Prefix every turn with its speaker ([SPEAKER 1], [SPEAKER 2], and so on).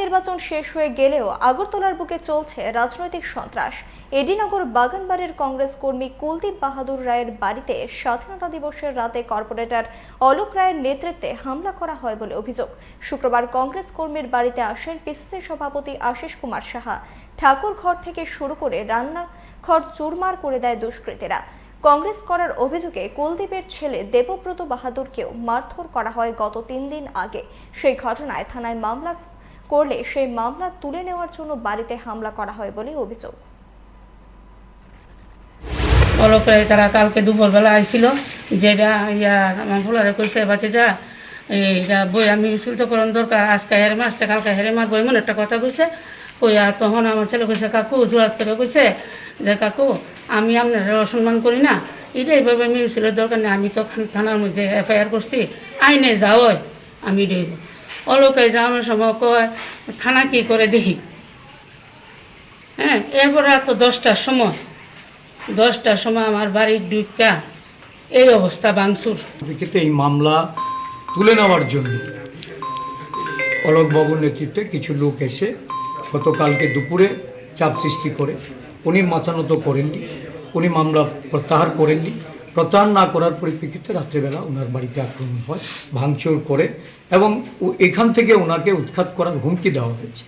[SPEAKER 1] নির্বাচন শেষ হয়ে গেলেও আগরতলার বুকে চলছে রাজনৈতিক সন্ত্রাস। এডিনগর বাগানবাড়ির কংগ্রেস কর্মী কুলদীপ বাহাদুর রায়ের বাড়িতে স্বাধীনতা দিবসের রাতে কর্পোরেটর অলোক রায়ের নেতৃত্বে হামলা করা হয় বলে অভিযোগ। শুক্রবার কংগ্রেস কর্মীর বাড়িতে আসেন পিসিসি সভাপতি আশিস কুমার সাহা। ঠাকুর ঘর থেকে শুরু করে রান্নাঘর চুরমার করে দেয় দুষ্কৃতীরা। কংগ্রেস করার অভিযোগে কুলদীপের ছেলে দেবব্রত বাহাদুরকেও মারধর করা হয় গত 3 দিন আগে। সেই ঘটনায় থানায় মামলা করলে সেই মামলা তুলে নেওয়ার জন্য বাড়িতে হামলা করা হয় বলে অভিযোগ।
[SPEAKER 2] অলোক রায় তারা কালকে দুপুরবেলা আইছিল, যেটা আমার ভোলারে কইছে বাচ্চা যা এইটা বই আমি শুল্তকরণ দরকার, আজকে হেরে মারছে কালকে হেরে মারবো, এমন একটা কথা কইছে। কইয়া তখন আমার ছেলে কইছে কাকু জোরাত করে কইছে যে কাকু আমি আপনার অসম্মান করি না, এটা এইভাবে মিছিল দরকার নেই, আমি তো থানার মধ্যে এফআইআর করছি, আইনে যাও আমি ডইব। অলোক রায় যাওয়ানোর সময় কয় থানা কি করে দেখি। হ্যাঁ, এরপর রাত 10টার সময় আমার বাড়ির ঢুকা এই অবস্থা ভাঙচুর।
[SPEAKER 3] এই মামলা তুলে নেওয়ার জন্য অলোকবাবুর নেতৃত্বে কিছু লোক এসে গতকালকে দুপুরে চাপ সৃষ্টি করে উনি মাথানত করেননি, উনি মামলা প্রত্যাহার করেননি। প্রত্যাহার না করার পরিপ্রেক্ষিতে রাত্রেবেলা ওনার বাড়িতে আক্রমণ হয়, ভাঙচুর করে এবং এখান থেকে ওনাকে উৎখাত করার হুমকি দেওয়া হয়েছে।